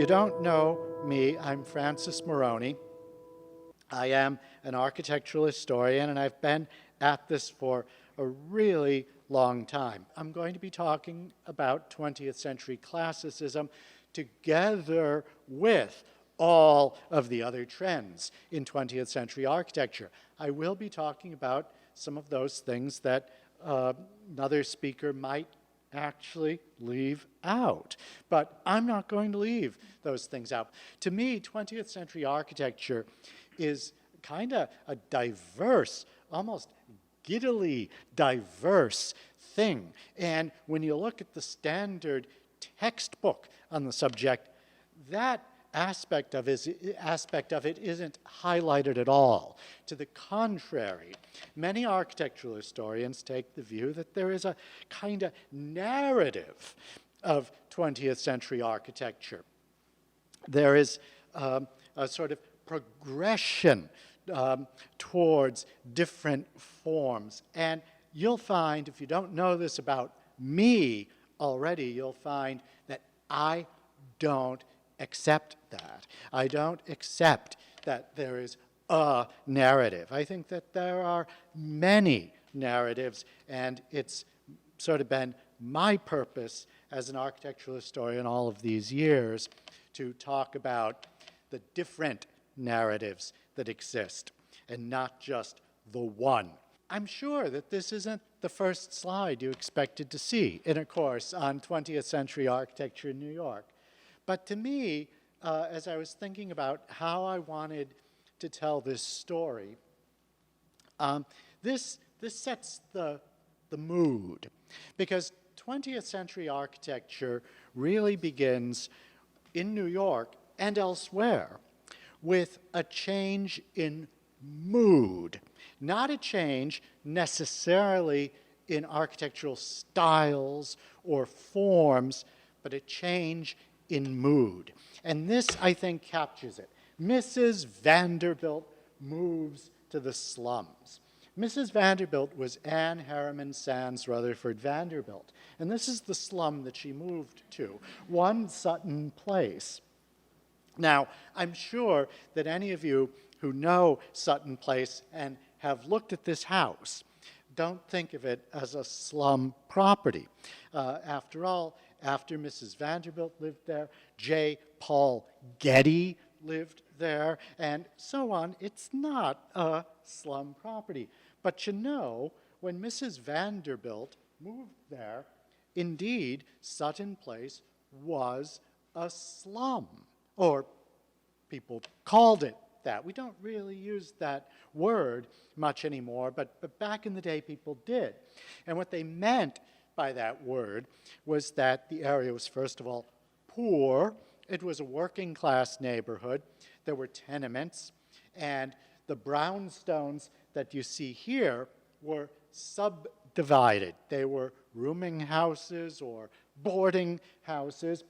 don't know me, I'm Francis Morrone. I am an architectural historian, and I've been at this for a really long time. I'm going to be talking about 20th century classicism together with all of the other trends in 20th century architecture. I will be talking about some of those things that another speaker might actually leave out. But I'm not going to leave those things out. To me, 20th century architecture is kind of a diverse, almost giddily diverse thing. And when you look at the standard textbook on the subject, that aspect of it isn't highlighted at all. To the contrary, many architectural historians take the view that there is a kind of narrative of 20th century architecture. There is a sort of progression towards different forms. And you'll find, if you don't know this about me already, you'll find that I don't accept that. I don't accept that there is a narrative. I think that there are many narratives, and it's sort of been my purpose as an architectural historian all of these years to talk about the different narratives that exist, and not just the one. I'm sure that this isn't the first slide you expected to see in a course on 20th century architecture in New York. But to me, as I was thinking about how I wanted to tell this story, this sets the mood. Because 20th century architecture really begins in New York and elsewhere with a change in mood, not a change necessarily in architectural styles or forms, but a change in mood. And this, I think, captures it. Mrs. Vanderbilt moves to the slums. Mrs. Vanderbilt was Anne Harriman Sands Rutherford Vanderbilt. And this is the slum that she moved to, 1 Sutton Place. Now, I'm sure that any of you who know Sutton Place and have looked at this house don't think of it as a slum property. After all, after Mrs. Vanderbilt lived there, J. Paul Getty lived there, and so on. It's not a slum property. But you know, when Mrs. Vanderbilt moved there, indeed, Sutton Place was a slum, or people called it that. We don't really use that word much anymore, but back in the day people did. And what they meant by that word was that the area was, first of all, poor. It was a working class neighborhood. There were tenements, and the brownstones that you see here were subdivided. They were rooming houses or boarding houses.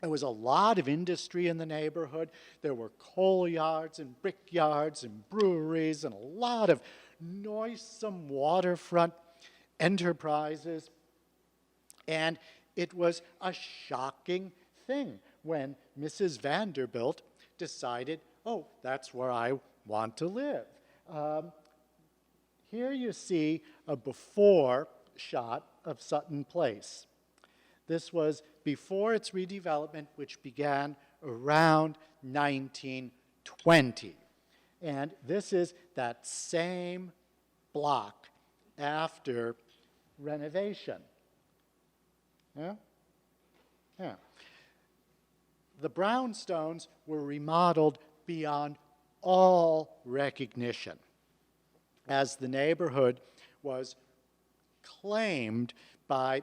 There was a lot of industry in the neighborhood. There were coal yards and brick yards and breweries and a lot of noisome waterfront enterprises. And it was a shocking thing when Mrs. Vanderbilt decided, oh, that's where I want to live. Here you see a before shot of Sutton Place. This was before its redevelopment, which began around 1920. And this is that same block after renovation. Yeah? Yeah. The brownstones were remodeled beyond all recognition, as the neighborhood was claimed by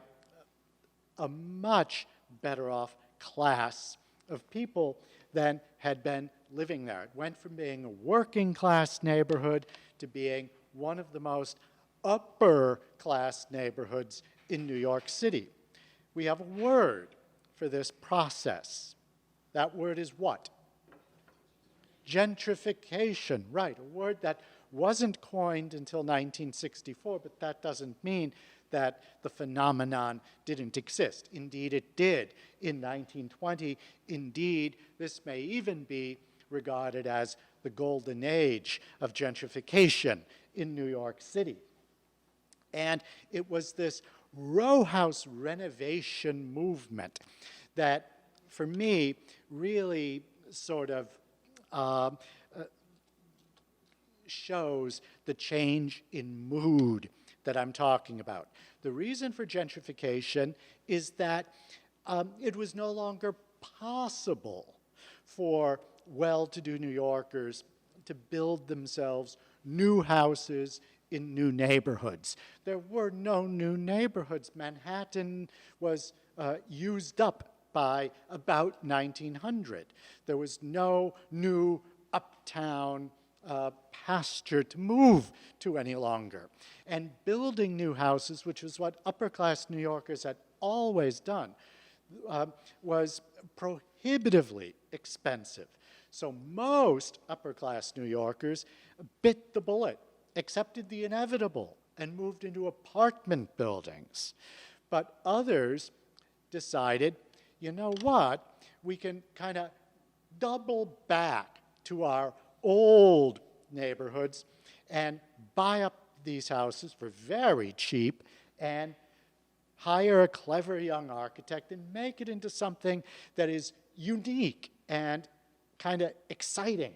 a much better off class of people than had been living there. It went from being a working class neighborhood to being one of the most upper class neighborhoods in New York City. We have a word for this process. That word is what? Gentrification, right, a word that wasn't coined until 1964, but that doesn't mean that the phenomenon didn't exist. Indeed, it did in 1920. Indeed, this may even be regarded as the golden age of gentrification in New York City. And it was this row house renovation movement that, for me, really sort of shows the change in mood that I'm talking about. The reason for gentrification is that it was no longer possible for well-to-do New Yorkers to build themselves new houses in new neighborhoods. There were no new neighborhoods. Manhattan was used up by about 1900. There was no new uptown pasture to move to any longer. And building new houses, which was what upper-class New Yorkers had always done, was prohibitively expensive. So most upper-class New Yorkers bit the bullet, accepted the inevitable, and moved into apartment buildings. But others decided, you know what, we can kind of double back to our old neighborhoods and buy up these houses for very cheap and hire a clever young architect and make it into something that is unique and kind of exciting.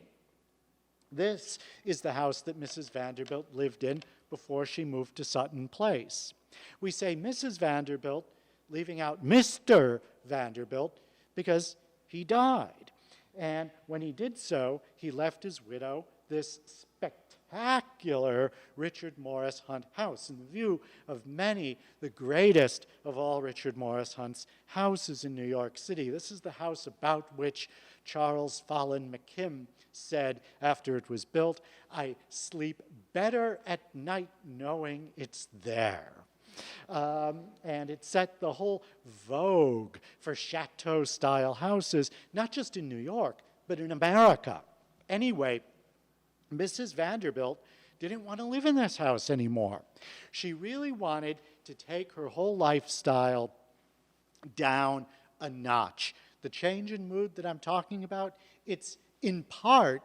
This is the house that Mrs. Vanderbilt lived in before she moved to Sutton Place. We say Mrs. Vanderbilt, leaving out Mr. Vanderbilt, because he died. And when he did so, he left his widow this spectacular Richard Morris Hunt house in view of many, the greatest of all Richard Morris Hunt's houses in New York City. This is the house about which Charles Follen McKim said after it was built, "I sleep better at night knowing it's there." And it set the whole vogue for chateau-style houses, not just in New York, but in America. Anyway, Mrs. Vanderbilt didn't want to live in this house anymore. She really wanted to take her whole lifestyle down a notch. The change in mood that I'm talking about, it's in part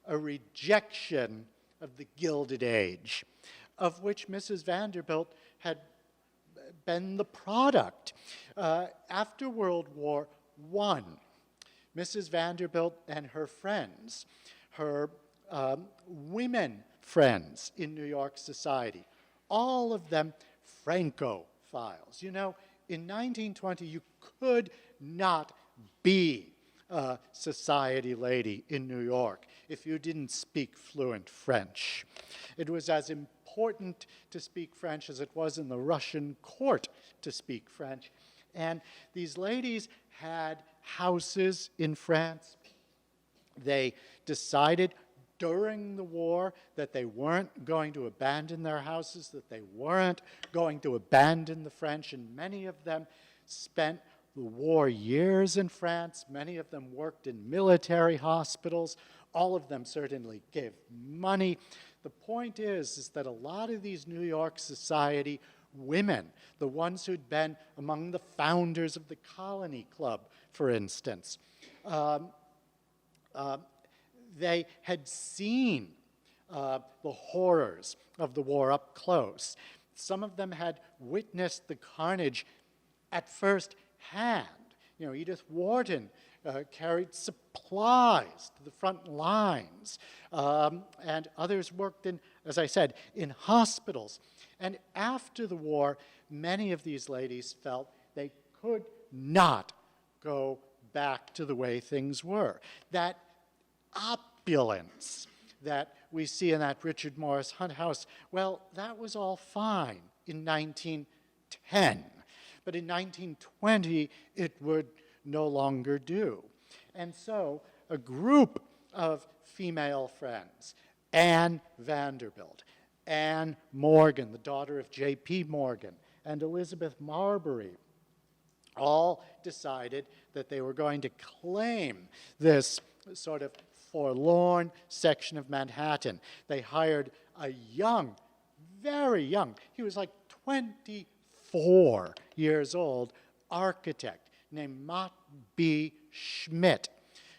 a rejection of the Gilded Age, of which Mrs. Vanderbilt had been the product. After World War I, Mrs. Vanderbilt and her friends, her women friends in New York society, all of them Francophiles. You know, in 1920, you could not be a society lady in New York if you didn't speak fluent French. It was as important to speak French as it was in the Russian court to speak French. And these ladies had houses in France. They decided during the war that they weren't going to abandon their houses, that they weren't going to abandon the French, and many of them spent the war years in France. Many of them worked in military hospitals. All of them certainly gave money. The point is that a lot of these New York society women, the ones who'd been among the founders of the Colony Club, for instance, they had seen the horrors of the war up close. Some of them had witnessed the carnage at first hand. You know, Edith Wharton carried supplies to the front lines, and others worked in, as I said, in hospitals. And after the war, many of these ladies felt they could not go back to the way things were. That opulence that we see in that Richard Morris Hunt house, well, that was all fine in 1910. But in 1920, it would no longer do. And so a group of female friends, Anne Vanderbilt, Anne Morgan, the daughter of J.P. Morgan, and Elizabeth Marbury, all decided that they were going to claim this sort of forlorn section of Manhattan. They hired a young, very young, he was like 21 4 years old architect named Mott B. Schmidt,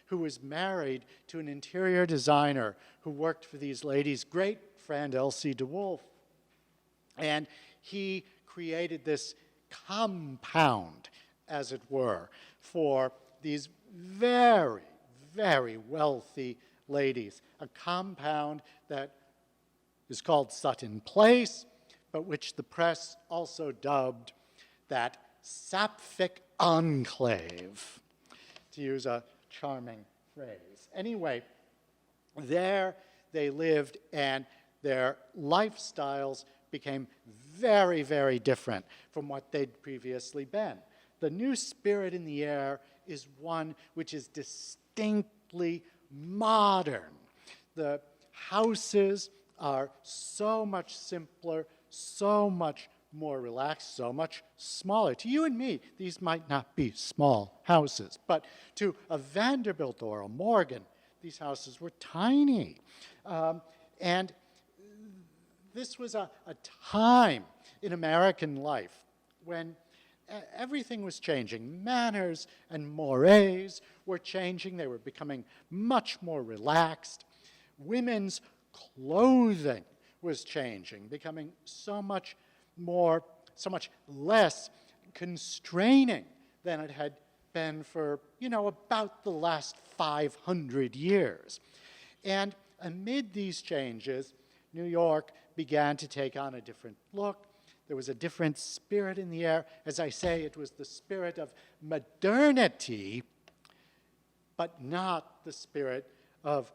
who was married to an interior designer who worked for these ladies' great friend, Elsie de Wolfe. And he created this compound, as it were, for these very, very wealthy ladies. A compound that is called Sutton Place, but which the press also dubbed that Sapphic Enclave, to use a charming phrase. Anyway, there they lived, and their lifestyles became very, very different from what they'd previously been. The new spirit in the air is one which is distinctly modern. The houses are so much simpler, so much more relaxed, so much smaller. To you and me, these might not be small houses, but to a Vanderbilt or a Morgan, these houses were tiny. And this was a time in American life when everything was changing. Manners and mores were changing. They were becoming much more relaxed. Women's clothing was changing, becoming so much less constraining than it had been for, about the last 500 years. And amid these changes, New York began to take on a different look. There was a different spirit in the air. As I say, it was the spirit of modernity, but not the spirit of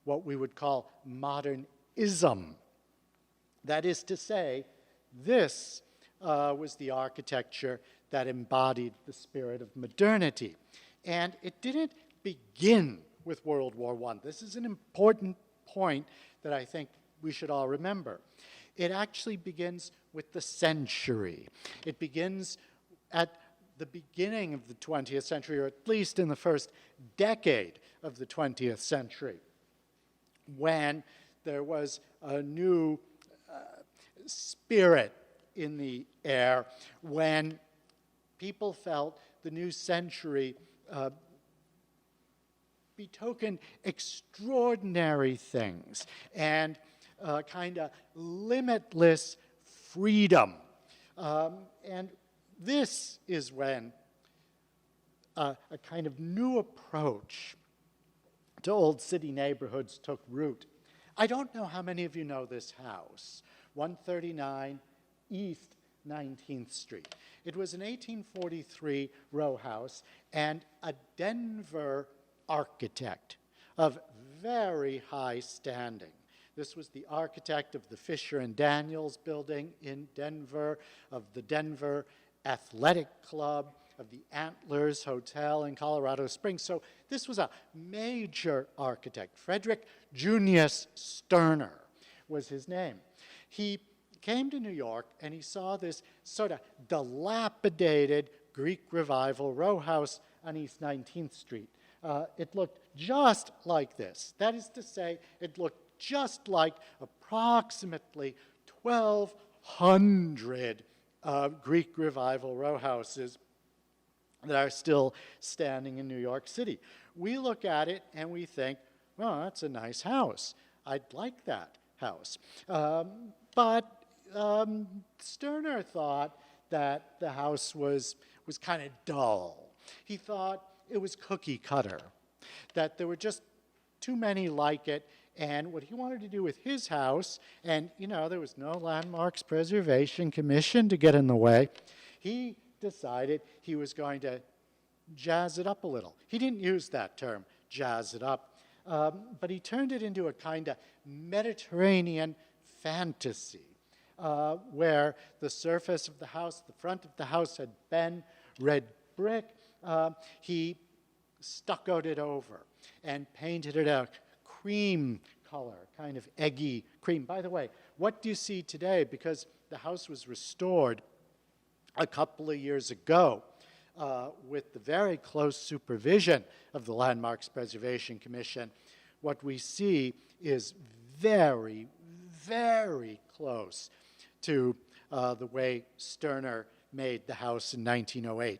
what we would call modernism. That is to say, this was the architecture that embodied the spirit of modernity. And it didn't begin with World War I. This is an important point that I think we should all remember. It actually begins with the century. It begins at the beginning of the 20th century, or at least in the first decade of the 20th century, when there was a new spirit in the air, when people felt the new century betokened extraordinary things and kind of limitless freedom. And this is when a kind of new approach to old city neighborhoods took root. I don't know how many of you know this house, 139 East 19th Street. It was an 1843 row house, and a Denver architect of very high standing. This was the architect of the Fisher and Daniels building in Denver, of the Denver Athletic Club, of the Antlers Hotel in Colorado Springs. So this was a major architect. Frederick Junius Sterner was his name. He came to New York and he saw this sort of dilapidated Greek Revival row house on East 19th Street. It looked just like this. That is to say, it looked just like approximately 1,200 Greek Revival row houses that are still standing in New York City. We look at it and we think, well, that's a nice house. I'd like that house. But Sterner thought that the house was kind of dull. He thought it was cookie cutter, that there were just too many like it. And what he wanted to do with his house, and there was no Landmarks Preservation Commission to get in the way, he decided he was going to jazz it up a little. He didn't use that term, jazz it up, but he turned it into a kind of Mediterranean fantasy, where the surface of the house, the front of the house had been red brick. He stuccoed it over and painted it a cream color, kind of eggy cream. By the way, what do you see today? Because the house was restored a couple of years ago with the very close supervision of the Landmarks Preservation Commission. What we see is very, very close to the way Sterner made the house in 1908.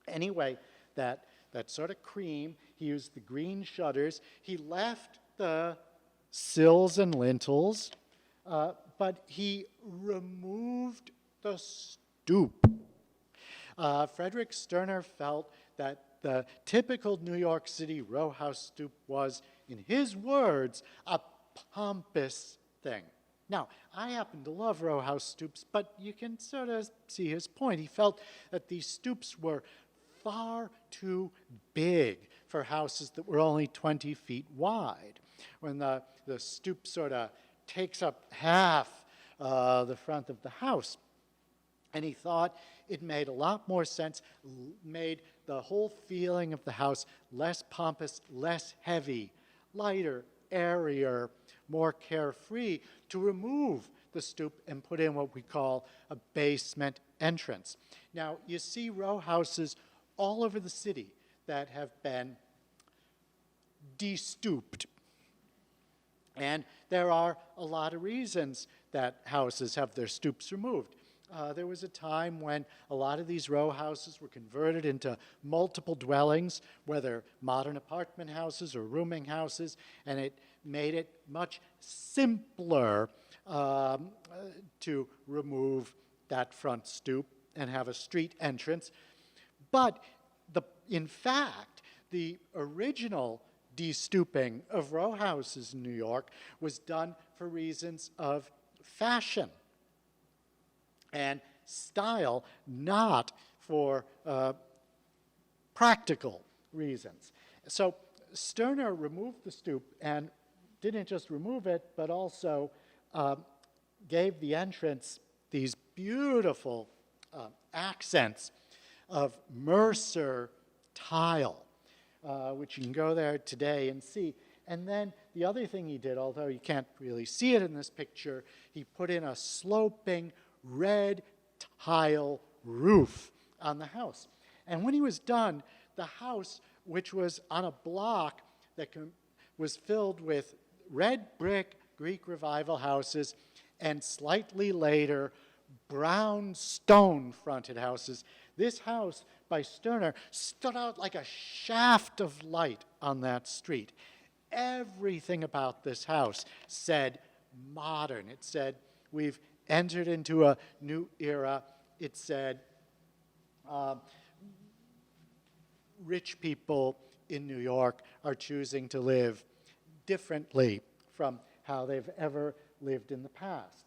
Anyway, that sort of cream, he used the green shutters. He left the sills and lintels, but he removed the stoop. Frederick Sterner felt that the typical New York City row house stoop was, in his words, a pompous thing. Now, I happen to love row house stoops, but you can sort of see his point. He felt that these stoops were far too big for houses that were only 20 feet wide. When the stoop sort of takes up half the front of the house. And he thought it made a lot more sense, made the whole feeling of the house less pompous, less heavy, lighter, airier, more carefree, to remove the stoop and put in what we call a basement entrance. Now, you see row houses all over the city that have been de-stooped. And there are a lot of reasons that houses have their stoops removed. There was a time when a lot of these row houses were converted into multiple dwellings, whether modern apartment houses or rooming houses, and it made it much simpler to remove that front stoop and have a street entrance. But in fact, the original de-stooping of row houses in New York was done for reasons of fashion and style, not for practical reasons. So Sterner removed the stoop and didn't just remove it, but also gave the entrance these beautiful accents of Mercer tile, which you can go there today and see. And then the other thing he did, although you can't really see it in this picture, he put in a sloping red tile roof on the house. And when he was done, the house, which was on a block that was filled with red brick Greek Revival houses and slightly later brown stone fronted houses, this house by Sterner stood out like a shaft of light on that street. Everything about this house said modern. It said we've entered into a new era. It said rich people in New York are choosing to live differently from how they've ever lived in the past.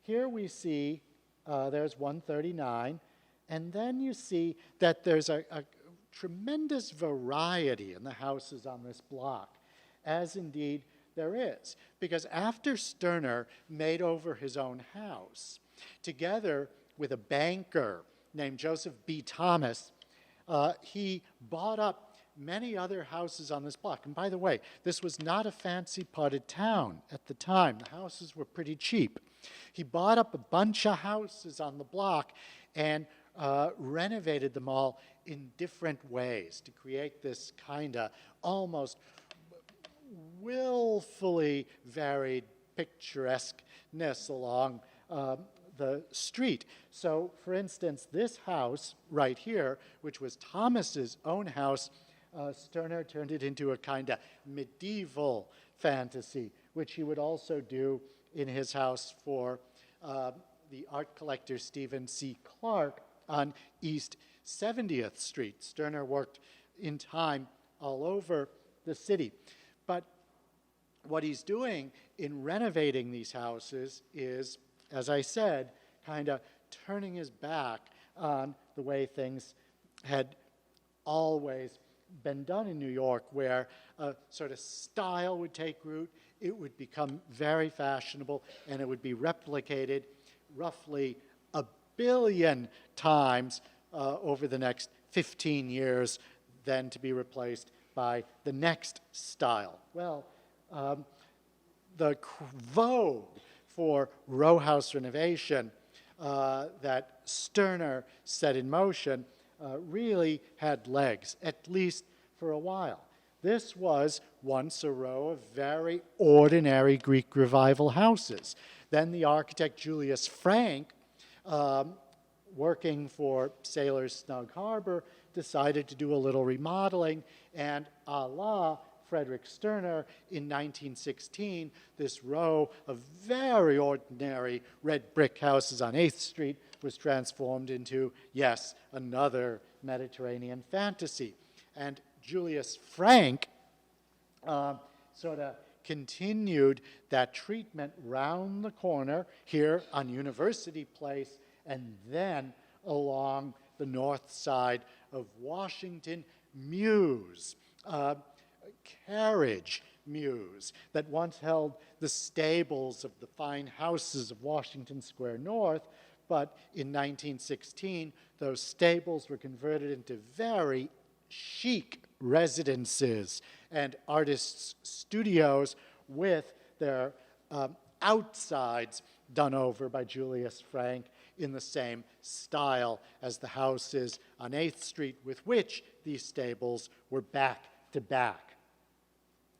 Here we see there's 139, and then you see that there's a tremendous variety in the houses on this block, as indeed there is. Because after Sterner made over his own house, together with a banker named Joseph B. Thomas, he bought up many other houses on this block. And by the way, this was not a fancy part of town at the time. The houses were pretty cheap. He bought up a bunch of houses on the block and renovated them all in different ways to create this kind of almost willfully varied picturesqueness along the street. So, for instance, this house right here, which was Thomas's own house, Sterner turned it into a kind of medieval fantasy, which he would also do in his house for the art collector Stephen C. Clark on East 70th Street. Sterner worked in time all over the city. But what he's doing in renovating these houses is, as I said, kind of turning his back on the way things had always been done in New York, where a sort of style would take root, it would become very fashionable, and it would be replicated roughly 1 billion times over the next 15 years, then to be replaced by the next style. Well, the vogue for row house renovation that Sterner set in motion really had legs, at least for a while. This was once a row of very ordinary Greek Revival houses. Then the architect Julius Frank working for Sailors' Snug Harbor, decided to do a little remodeling, and a la Frederick Sterner, in 1916, this row of very ordinary red brick houses on 8th Street was transformed into, yes, another Mediterranean fantasy. And Julius Frank sort of continued that treatment round the corner here on University Place and then along the north side of Washington Mews, carriage mews that once held the stables of the fine houses of Washington Square North, but in 1916, those stables were converted into very chic residences and artists' studios with their outsides done over by Julius Frank in the same style as the houses on 8th Street with which these stables were back to back.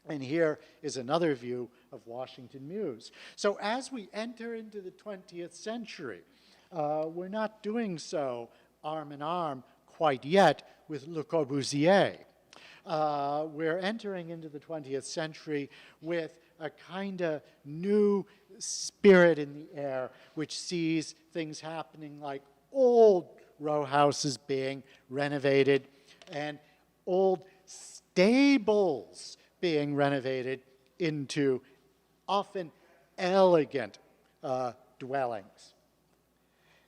And here is another view of Washington Mews. So as we enter into the 20th century, we're not doing so arm in arm quite yet with Le Corbusier. We're entering into the 20th century with a kind of new spirit in the air, which sees things happening like old row houses being renovated and old stables being renovated into often elegant dwellings.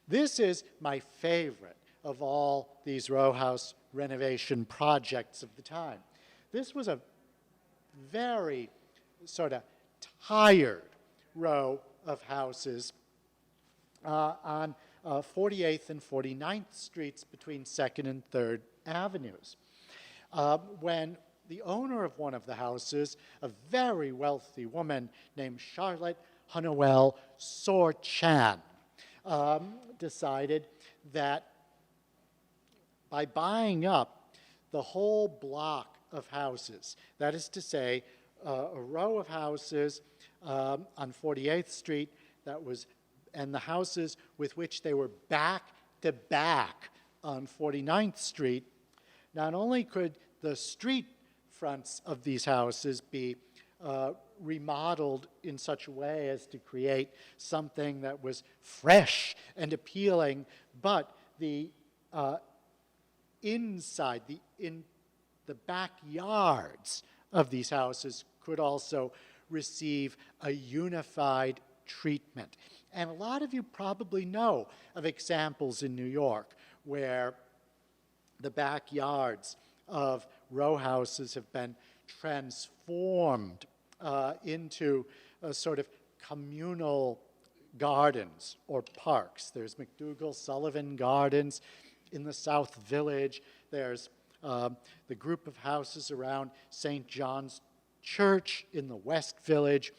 This is my favorite of all these row house renovation projects of the time. This was a very sort of tired row of houses on 48th and 49th Streets between 2nd and 3rd Avenues. When the owner of one of the houses, a very wealthy woman named Charlotte Hunnewell Soar-Chan, decided that by buying up the whole block of houses, that is to say, a row of houses on 48th Street that was, and the houses with which they were back to back on 49th Street, not only could the street fronts of these houses be remodeled in such a way as to create something that was fresh and appealing, but the inside, the backyards of these houses could also receive a unified treatment. And a lot of you probably know of examples in New York where the backyards of row houses have been transformed into a sort of communal gardens or parks. There's McDougal-Sullivan Gardens in the South Village. There's the group of houses around St. John's Church in the West Village,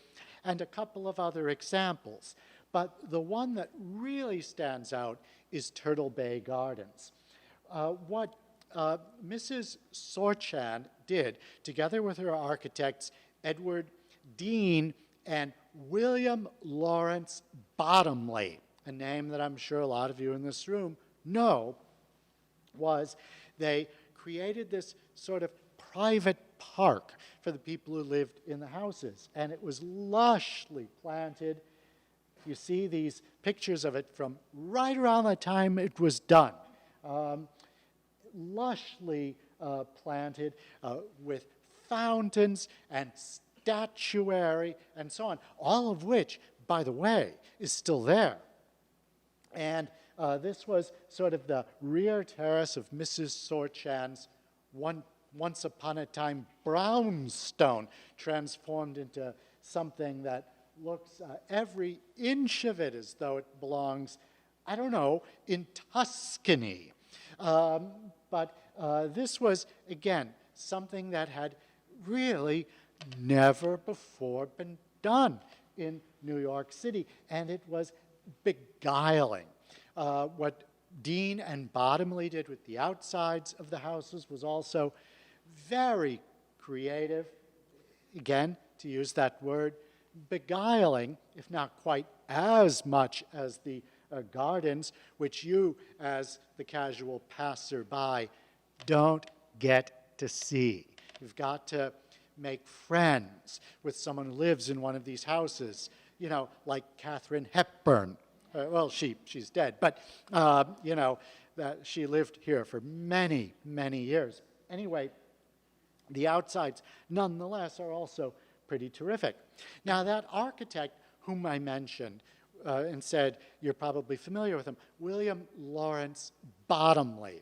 and a couple of other examples. But the one that really stands out is Turtle Bay Gardens. What Mrs. Soar-Chan did, together with her architects Edward Dean and William Lawrence Bottomley, a name that I'm sure a lot of you in this room know, was they created this sort of private park for the people who lived in the houses. And it was lushly planted. You see these pictures of it from right around the time it was done. Lushly planted with fountains and statuary and so on, all of which, by the way, is still there. And this was sort of the rear terrace of Mrs. Soar-Chan's once upon a time brownstone, transformed into something that looks every inch of it as though it belongs, I don't know, in Tuscany. But this was, again, something that had really never before been done in New York City, and it was beguiling. What Dean and Bottomley did with the outsides of the houses was also very creative, again, to use that word, beguiling, if not quite as much as the gardens, which you, as the casual passerby, don't get to see. You've got to make friends with someone who lives in one of these houses, you know, like Katharine Hepburn. Well, she's dead, but, you know, that she lived here for many, many years. Anyway, the outsides, nonetheless, are also pretty terrific. Now, that architect whom I mentioned and said you're probably familiar with him, William Lawrence Bottomley.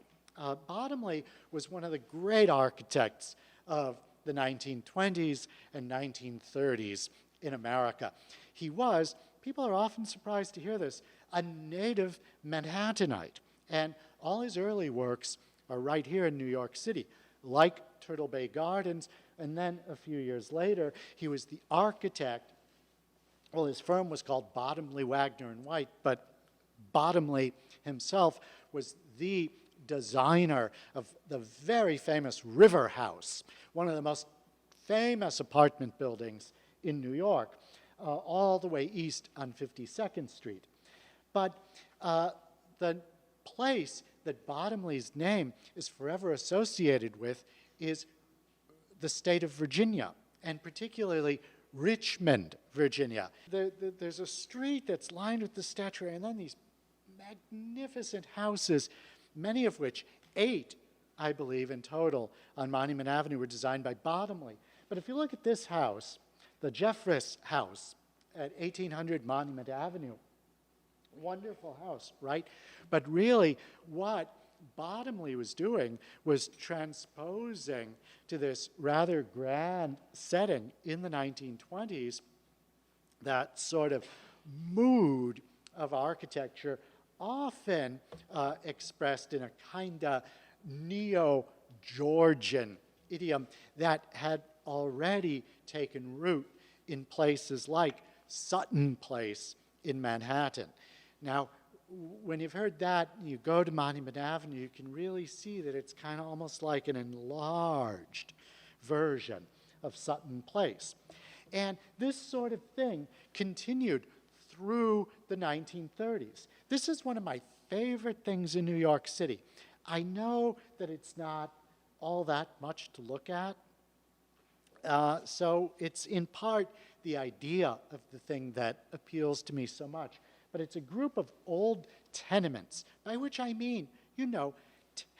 Bottomley was one of the great architects of the 1920s and 1930s in America. He was, people are often surprised to hear this, a native Manhattanite. And all his early works are right here in New York City, like Turtle Bay Gardens. And then a few years later, he was the architect. Well, his firm was called Bottomley, Wagner, and White, but Bottomley himself was the designer of the very famous River House, one of the most famous apartment buildings in New York, all the way east on 52nd Street. But the place that Bottomley's name is forever associated with is the state of Virginia, and particularly Richmond, Virginia. There's a street that's lined with the statuary, and then these magnificent houses, many of which, 8, I believe, in total on Monument Avenue, were designed by Bottomley. But if you look at this house, the Jeffress House at 1800 Monument Avenue, wonderful house, right? But really, what Bottomley was doing was transposing to this rather grand setting in the 1920s that sort of mood of architecture, often expressed in a kind of neo-Georgian idiom that had already taken root in places like Sutton Place in Manhattan. Now, when you've heard that, you go to Monument Avenue, you can really see that it's kind of almost like an enlarged version of Sutton Place. And this sort of thing continued through the 1930s. This is one of my favorite things in New York City. I know that it's not all that much to look at, so it's in part the idea of the thing that appeals to me so much. But it's a group of old tenements, by which I mean, you know,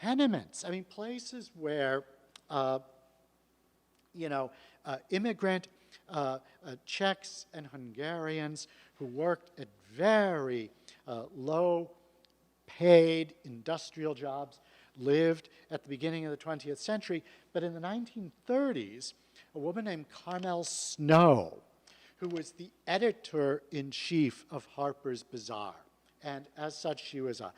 tenements. I mean, places where, you know, immigrant Czechs and Hungarians who worked at very low-paid industrial jobs lived at the beginning of the 20th century. But in the 1930s, a woman named Carmel Snow, who was the editor-in-chief of Harper's Bazaar. And as such, she was a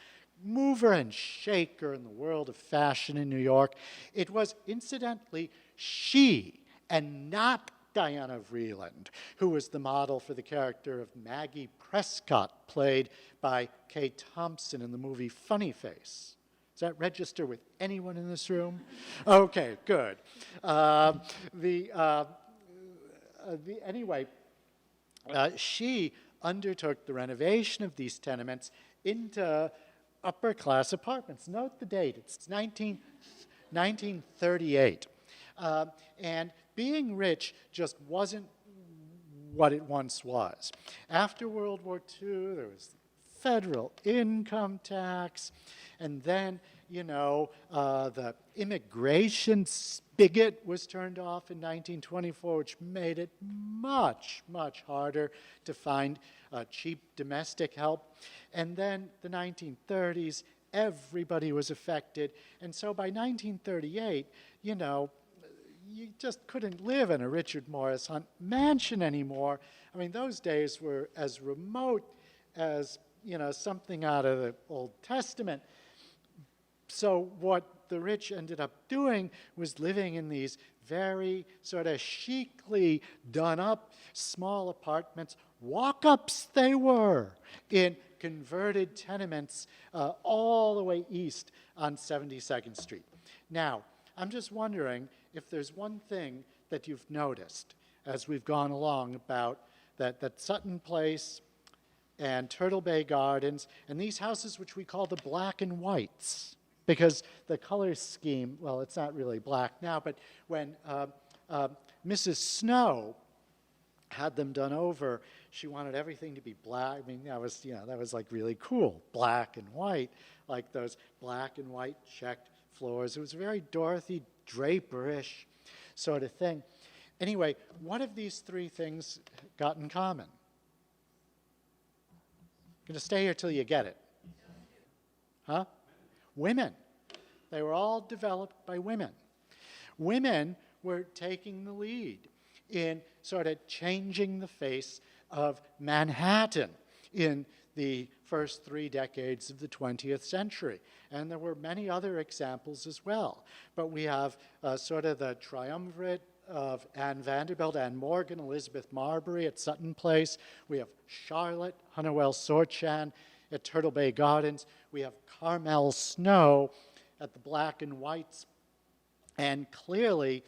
mover and shaker in the world of fashion in New York. It was, incidentally, she, and not Diana Vreeland, who was the model for the character of Maggie Prescott, played by Kay Thompson in the movie Funny Face. Does that register with anyone in this room? Okay, good. Anyway, she undertook the renovation of these tenements into upper-class apartments. Note the date. It's 1938. And being rich just wasn't what it once was. After World War II, there was federal income tax, and then, you know, the immigration spigot was turned off in 1924, which made it much, much harder to find cheap domestic help. And then the 1930s, everybody was affected. And so by 1938, you know, you just couldn't live in a Richard Morris Hunt mansion anymore. I mean, those days were as remote as, you know, something out of the Old Testament. So what the rich ended up doing was living in these very sort of chicly done up small apartments. Walk-ups they were in converted tenements all the way east on 72nd Street. Now, I'm just wondering if there's one thing that you've noticed as we've gone along about that Sutton Place, and Turtle Bay Gardens, and these houses which we call the black and whites, because the color scheme, well, it's not really black now, but when Mrs. Snow had them done over, she wanted everything to be black. I mean, that was, that was like really cool, black and white, like those black and white checked floors. It was a very Dorothy Draper-ish sort of thing. Anyway, what have these three things got in common? I'm going to stay here till you get it. Huh? Women. They were all developed by women. Women were taking the lead in sort of changing the face of Manhattan in the first 3 decades of the 20th century. And there were many other examples as well. But we have sort of the triumvirate of Anne Vanderbilt, Anne Morgan, Elizabeth Marbury at Sutton Place. We have Charlotte Hunnewell Sorchan at Turtle Bay Gardens. We have Carmel Snow at the Black and Whites. And clearly,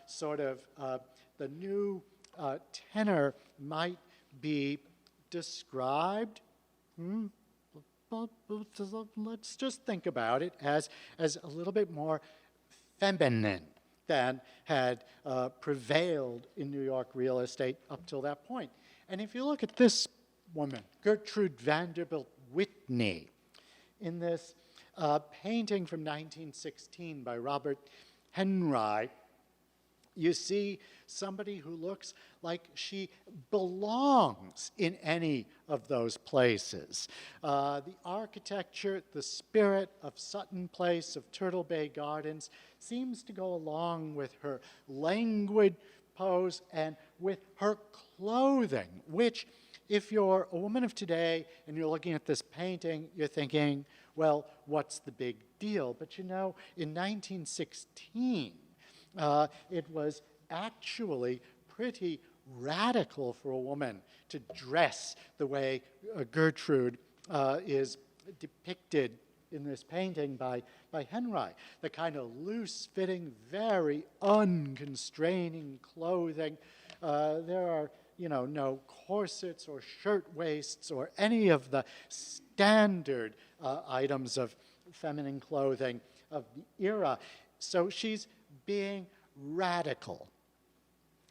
sort of the new tenor might be described, let's just think about it, as a little bit more feminine than had prevailed in New York real estate up till that point. And if you look at this woman, Gertrude Vanderbilt Whitney, in this painting from 1916 by Robert Henry, you see somebody who looks like she belongs in any of those places. The architecture, the spirit of Sutton Place, of Turtle Bay Gardens, seems to go along with her languid pose and with her clothing, which, if you're a woman of today and you're looking at this painting, you're thinking, well, what's the big deal? But in 1916, it was actually pretty radical for a woman to dress the way Gertrude is depicted in this painting by Henry. The kind of loose-fitting, very unconstraining clothing. There are, no corsets or shirtwaists or any of the standard items of feminine clothing of the era. So she's being radical.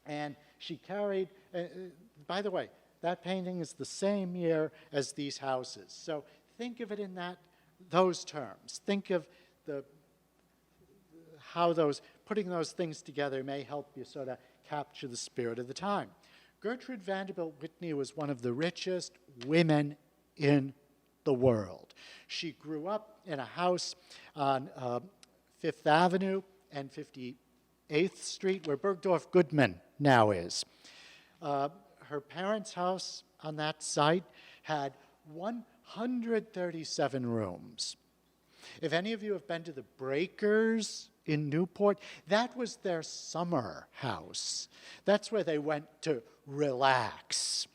And she carried, by the way, that painting is the same year as these houses. So think of it in those terms. Think of how putting those things together may help you sort of capture the spirit of the time. Gertrude Vanderbilt Whitney was one of the richest women in the world. She grew up in a house on Fifth Avenue and 58th Street, where Bergdorf Goodman now is. Her parents' house on that site had 137 rooms. If any of you have been to the Breakers in Newport, that was their summer house. That's where they went to relax.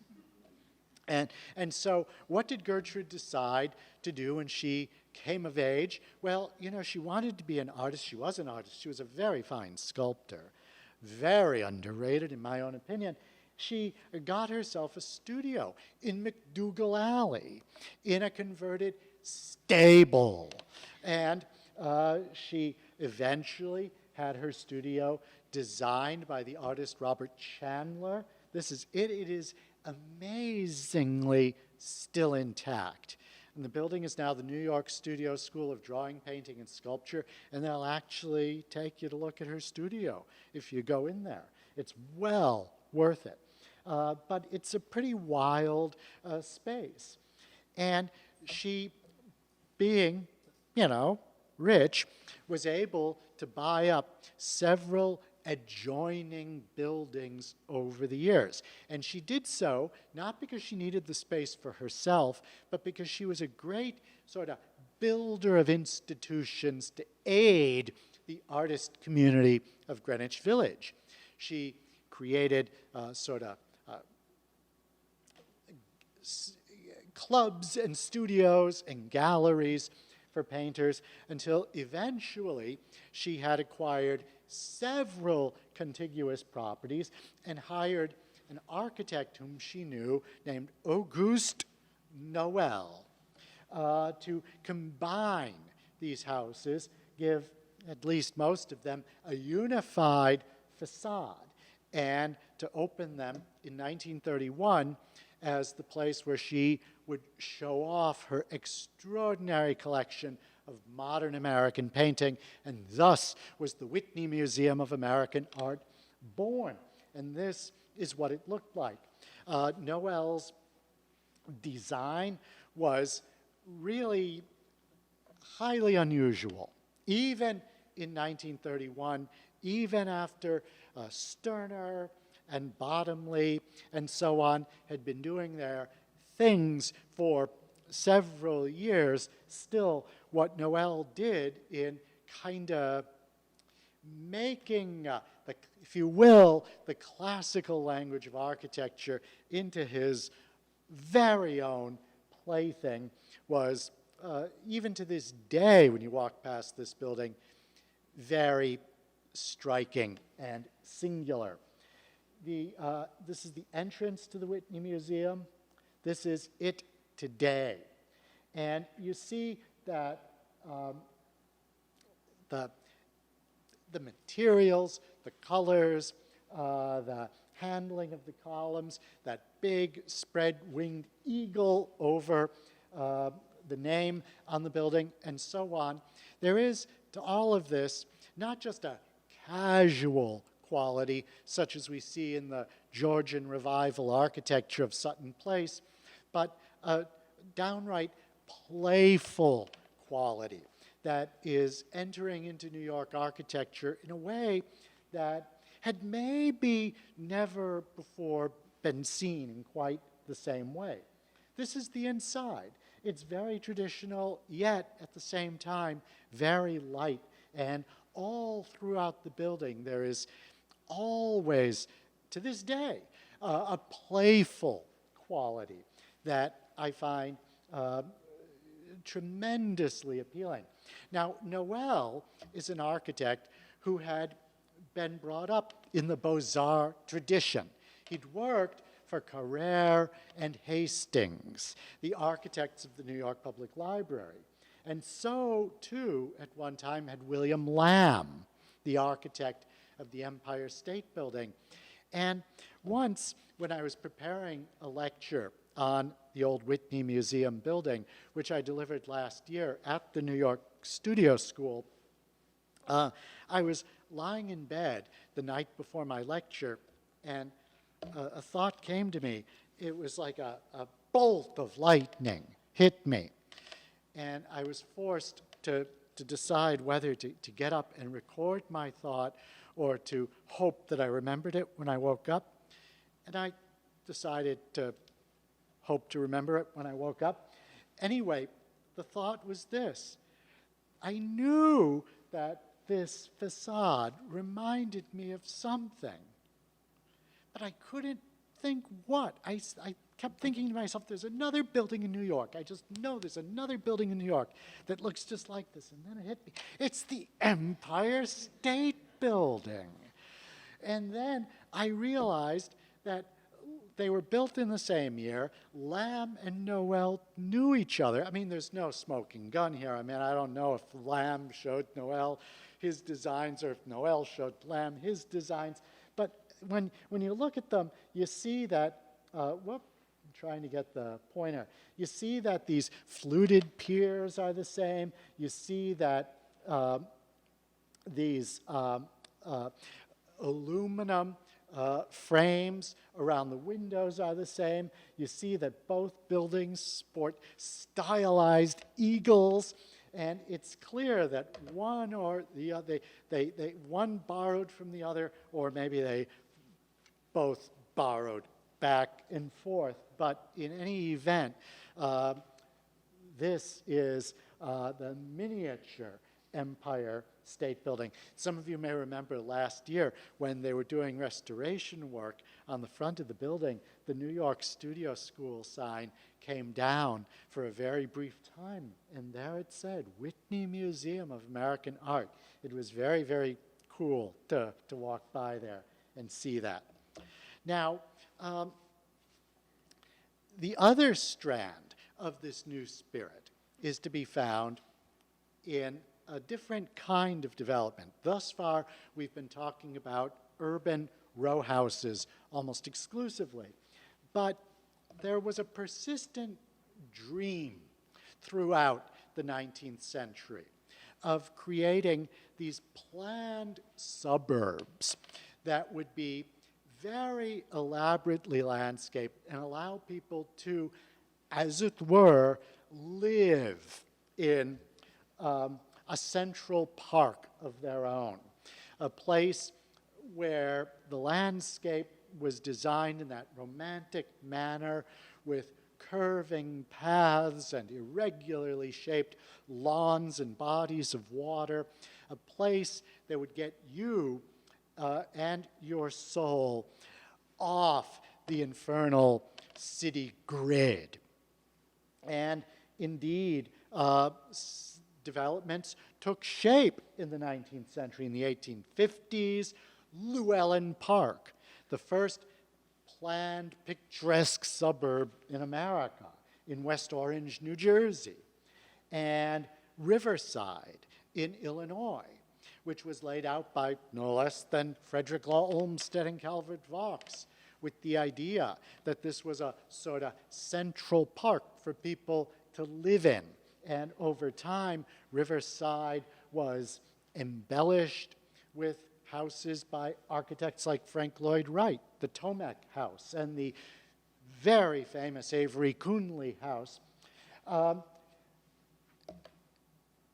And so what did Gertrude decide to do when she came of age? Well, she wanted to be an artist. She was an artist. She was a very fine sculptor, very underrated in my own opinion. She got herself a studio in McDougal Alley in a converted stable. And she eventually had her studio designed by the artist Robert Chandler. This is it. It is amazingly still intact. And the building is now the New York Studio School of Drawing, Painting, and Sculpture, and they'll actually take you to look at her studio if you go in there. It's well worth it. But it's a pretty wild space. And she, being, rich, was able to buy up several adjoining buildings over the years. And she did so not because she needed the space for herself, but because she was a great sort of builder of institutions to aid the artist community of Greenwich Village. She created clubs and studios and galleries for painters until eventually she had acquired several contiguous properties and hired an architect whom she knew named Auguste Noel to combine these houses, give at least most of them a unified facade, and to open them in 1931 as the place where she would show off her extraordinary collection of modern American painting, and thus was the Whitney Museum of American Art born. And this is what it looked like. Noel's design was really highly unusual. Even in 1931, even after Sterner and Bottomley and so on had been doing their things for several years, still what Noel did in kind of making, if you will, the classical language of architecture into his very own plaything was, even to this day, when you walk past this building, very striking and singular. This is the entrance to the Whitney Museum. This is it today. And you see that the materials, the colors, the handling of the columns, that big spread-winged eagle over the name on the building, and so on. There is, to all of this, not just a casual quality, such as we see in the Georgian Revival architecture of Sutton Place, but a downright playful quality that is entering into New York architecture in a way that had maybe never before been seen in quite the same way. This is the inside. It's very traditional, yet at the same time, very light. And all throughout the building, there is always, to this day, a playful quality that I find tremendously appealing. Now, Noel is an architect who had been brought up in the Beaux-Arts tradition. He'd worked for Carrere and Hastings, the architects of the New York Public Library. And so, too, at one time had William Lamb, the architect of the Empire State Building. And once, when I was preparing a lecture on the old Whitney Museum building, which I delivered last year at the New York Studio School, I was lying in bed the night before my lecture, and a thought came to me. It was like a bolt of lightning hit me. And I was forced to decide whether to get up and record my thought or to hope that I remembered it when I woke up. And I decided to hope to remember it when I woke up. Anyway, the thought was this. I knew that this facade reminded me of something, but I couldn't think what. I kept thinking to myself, there's another building in New York. I just know there's another building in New York that looks just like this. And then it hit me. It's the Empire State Building. And then I realized that they were built in the same year. Lamb and Noel knew each other. I mean, there's no smoking gun here. I mean, I don't know if Lamb showed Noel his designs or if Noel showed Lamb his designs. But when you look at them, you see that, I'm trying to get the pointer. You see that these fluted piers are the same. You see that these aluminum frames around the windows are the same. You see that both buildings sport stylized eagles, and it's clear that one or the other, one borrowed from the other, or maybe they both borrowed back and forth. But in any event, this is the miniature Empire State Building. Some of you may remember last year when they were doing restoration work on the front of the building, the New York Studio School sign came down for a very brief time, and there it said, Whitney Museum of American Art. It was very, very cool to walk by there and see that. Now, the other strand of this new spirit is to be found in a different kind of development. Thus far, we've been talking about urban row houses almost exclusively. But there was a persistent dream throughout the 19th century of creating these planned suburbs that would be very elaborately landscaped and allow people to, as it were, live in a central park of their own, a place where the landscape was designed in that romantic manner with curving paths and irregularly shaped lawns and bodies of water, a place that would get you and your soul off the infernal city grid. And indeed, developments took shape in the 19th century. In the 1850s, Llewellyn Park, the first planned picturesque suburb in America, in West Orange, New Jersey, and Riverside in Illinois, which was laid out by no less than Frederick Law Olmsted and Calvert Vaux, with the idea that this was a sort of central park for people to live in. And over time, Riverside was embellished with houses by architects like Frank Lloyd Wright, the Tomek House, and the very famous Avery Coonley House.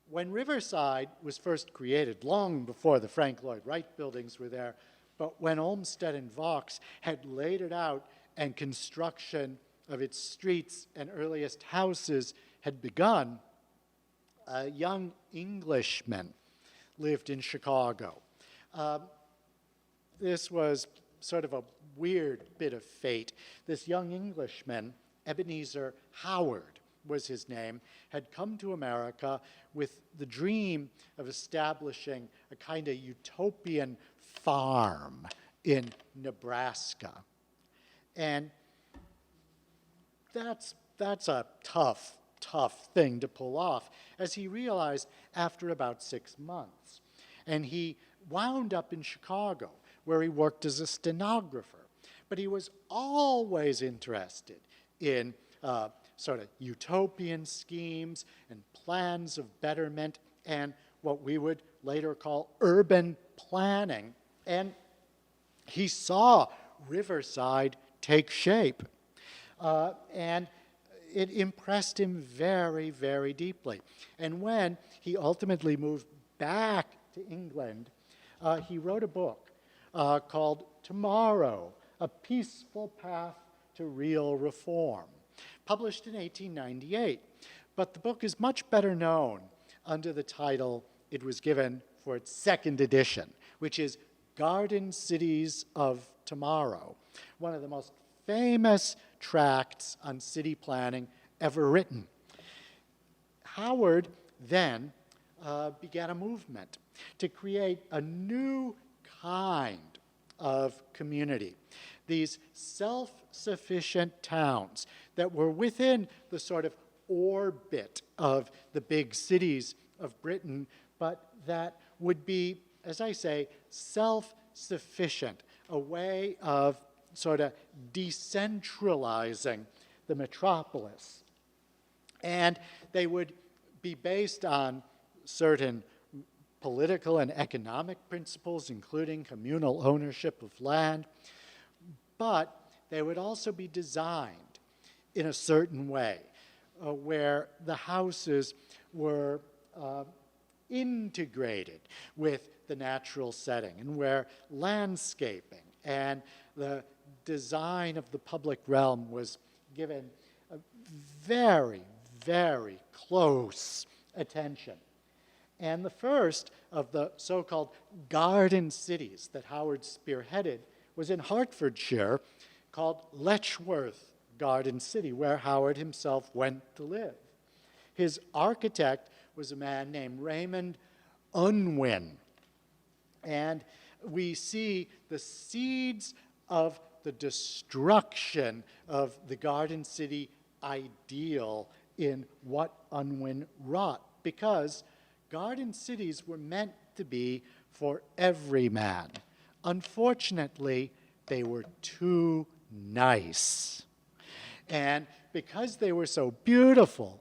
When Riverside was first created, long before the Frank Lloyd Wright buildings were there, but when Olmsted and Vaux had laid it out and construction of its streets and earliest houses had begun, a young Englishman lived in Chicago. This was sort of a weird bit of fate. This young Englishman, Ebenezer Howard was his name, had come to America with the dream of establishing a kind of utopian farm in Nebraska. And that's a tough thing to pull off, as he realized after about 6 months. And he wound up in Chicago, where he worked as a stenographer. But he was always interested in sort of utopian schemes and plans of betterment and what we would later call urban planning. And he saw Riverside take shape. And it impressed him very, very deeply. And when he ultimately moved back to England, he wrote a book called Tomorrow, A Peaceful Path to Real Reform, published in 1898. But the book is much better known under the title it was given for its second edition, which is Garden Cities of Tomorrow, one of the most famous tracts on city planning ever written. Howard then began a movement to create a new kind of community. These self-sufficient towns that were within the sort of orbit of the big cities of Britain, but that would be, as I say, self-sufficient, a way of sort of decentralizing the metropolis. And they would be based on certain political and economic principles, including communal ownership of land, but they would also be designed in a certain way, where the houses were integrated with the natural setting, and where landscaping and the design of the public realm was given a very, very close attention. And the first of the so-called garden cities that Howard spearheaded was in Hertfordshire, called Letchworth Garden City, where Howard himself went to live. His architect was a man named Raymond Unwin. And we see the seeds of the destruction of the Garden City ideal in what Unwin wrought, because garden cities were meant to be for every man. Unfortunately, they were too nice. And because they were so beautiful,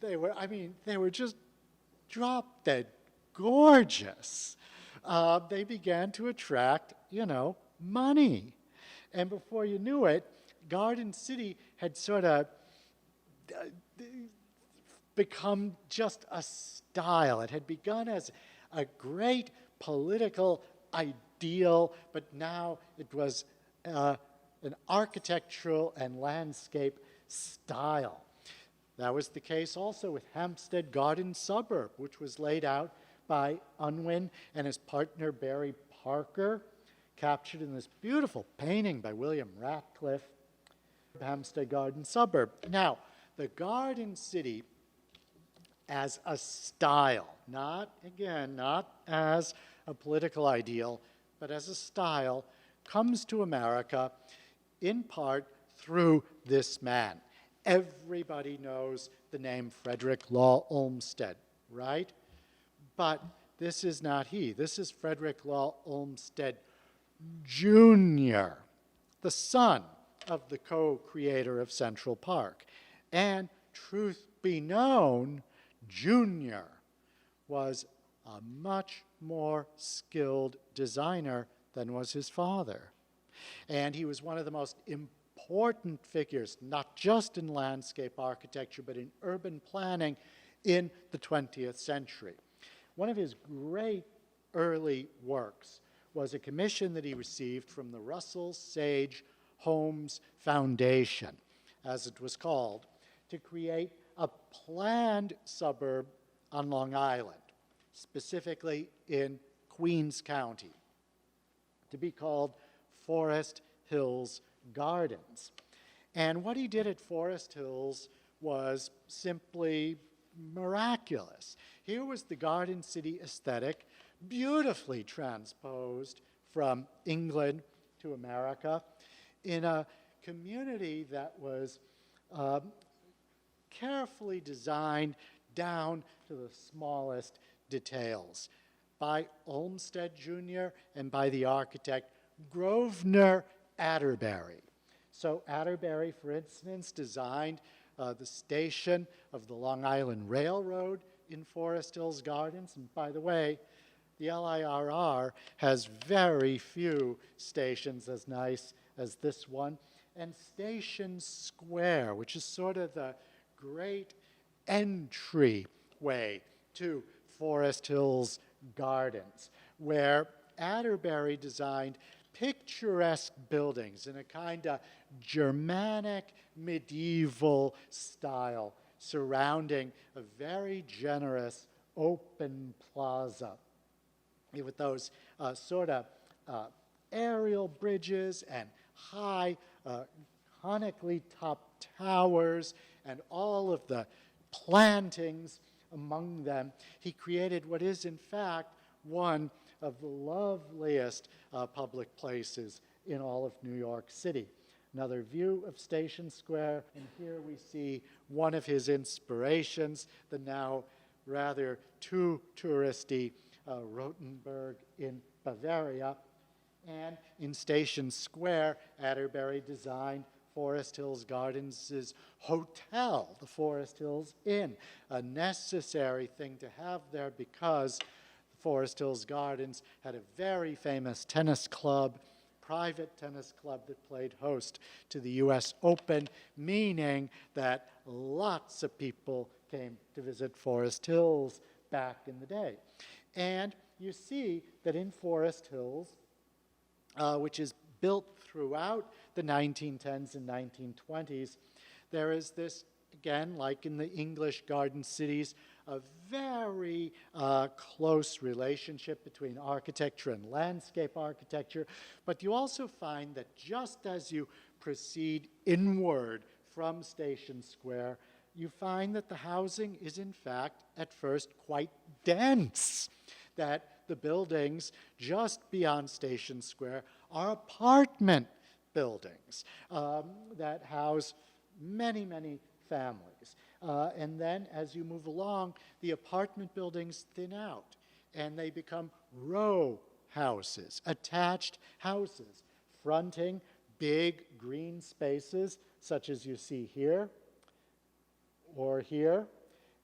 they were just drop-dead gorgeous. They began to attract, money. And before you knew it, Garden City had sort of become just a style. It had begun as a great political ideal, but now it was an architectural and landscape style. That was the case also with Hampstead Garden Suburb, which was laid out by Unwin and his partner Barry Parker, captured in this beautiful painting by William Ratcliffe, Hampstead Garden Suburb. Now, the Garden City as a style, not as a political ideal, but as a style, comes to America in part through this man. Everybody knows the name Frederick Law Olmsted, right? But this is not he. This is Frederick Law Olmsted Jr., the son of the co-creator of Central Park. And truth be known, Jr. was a much more skilled designer than was his father. And he was one of the most important figures, not just in landscape architecture, but in urban planning in the 20th century. One of his great early works was a commission that he received from the Russell Sage Holmes Foundation, as it was called, to create a planned suburb on Long Island, specifically in Queens County, to be called Forest Hills Gardens. And what he did at Forest Hills was simply miraculous. Here was the Garden City aesthetic, beautifully transposed from England to America, in a community that was carefully designed down to the smallest details by Olmsted Jr. and by the architect Grosvenor Atterbury. So Atterbury, for instance, designed the station of the Long Island Railroad in Forest Hills Gardens. And by the way, the LIRR has very few stations as nice as this one. And Station Square, which is sort of the great entryway to Forest Hills Gardens, where Atterbury designed picturesque buildings in a kind of Germanic medieval style surrounding a very generous open plaza with those sort of aerial bridges and high conically topped towers and all of the plantings among them. He created what is in fact one of the loveliest public places in all of New York City. Another view of Station Square, and here we see one of his inspirations, the now rather too touristy Rothenburg in Bavaria. And in Station Square, Atterbury designed Forest Hills Gardens' hotel, the Forest Hills Inn, a necessary thing to have there because Forest Hills Gardens had a very famous tennis club, private tennis club that played host to the US Open, meaning that lots of people came to visit Forest Hills back in the day. And you see that in Forest Hills, which is built throughout the 1910s and 1920s, there is this, again, like in the English garden cities, a very close relationship between architecture and landscape architecture. But you also find that just as you proceed inward from Station Square, you find that the housing is in fact at first quite dense, that the buildings just beyond Station Square are apartment buildings that house many, many families. And then as you move along, the apartment buildings thin out, and they become row houses, attached houses, fronting big green spaces, such as you see here or here.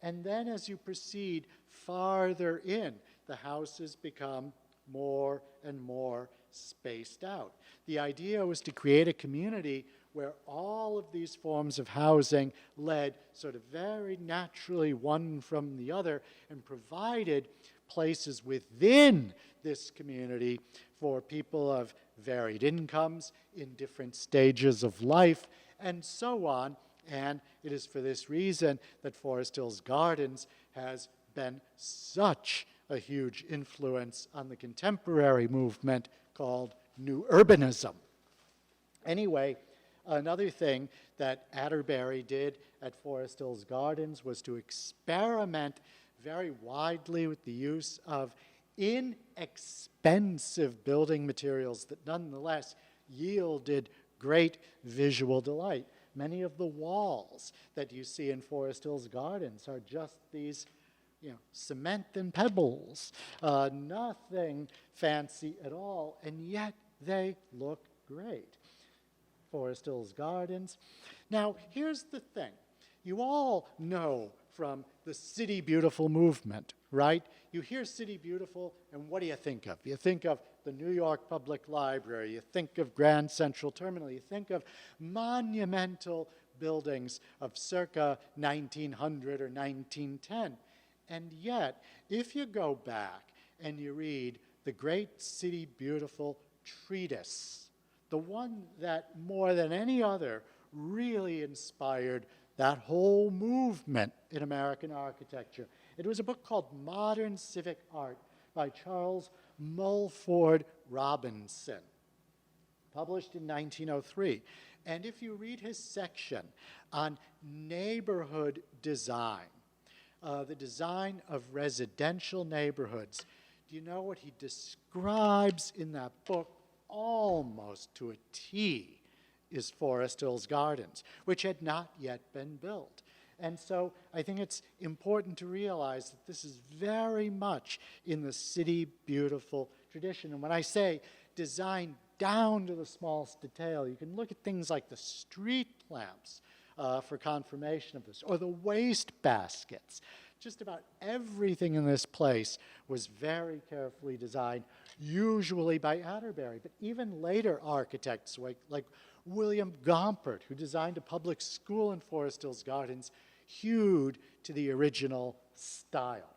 And then as you proceed farther in, the houses become more and more spaced out. The idea was to create a community where all of these forms of housing led sort of very naturally one from the other and provided places within this community for people of varied incomes in different stages of life and so on. And it is for this reason that Forest Hills Gardens has been such a huge influence on the contemporary movement called New Urbanism. Anyway, another thing that Atterbury did at Forest Hills Gardens was to experiment very widely with the use of inexpensive building materials that nonetheless yielded great visual delight. Many of the walls that you see in Forest Hills Gardens are just these, cement and pebbles, nothing fancy at all, and yet they look great. Forest Hills Gardens. Now, here's the thing. You all know from the City Beautiful movement, right? You hear City Beautiful, and what do you think of? You think of the New York Public Library, you think of Grand Central Terminal, you think of monumental buildings of circa 1900 or 1910. And yet, if you go back and you read the Great City Beautiful treatise, the one that more than any other really inspired that whole movement in American architecture. It was a book called Modern Civic Art by Charles Mulford Robinson, published in 1903. And if you read his section on neighborhood design, the design of residential neighborhoods, do you know what he describes in that book almost to a T is Forest Hills Gardens, which had not yet been built. And so I think it's important to realize that this is very much in the City Beautiful tradition. And when I say design down to the smallest detail, you can look at things like the street lamps for confirmation of this, or the waste baskets. Just about everything in this place was very carefully designed, usually by Atterbury, but even later architects like William Gompert, who designed a public school in Forest Hills Gardens, hewed to the original style.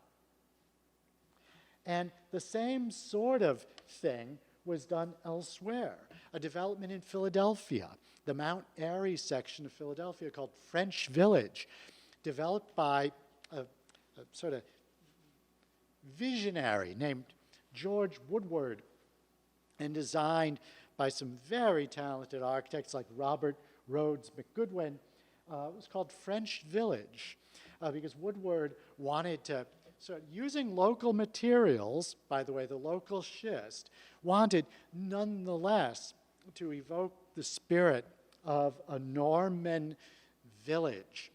And the same sort of thing was done elsewhere. A development in Philadelphia, the Mount Airy section of Philadelphia called French Village, developed by a sort of visionary named George Woodward and designed by some very talented architects like Robert Rhodes McGoodwin. It was called French Village because Woodward wanted to, using local materials, by the way, the local schist, wanted nonetheless to evoke the spirit of a Norman village.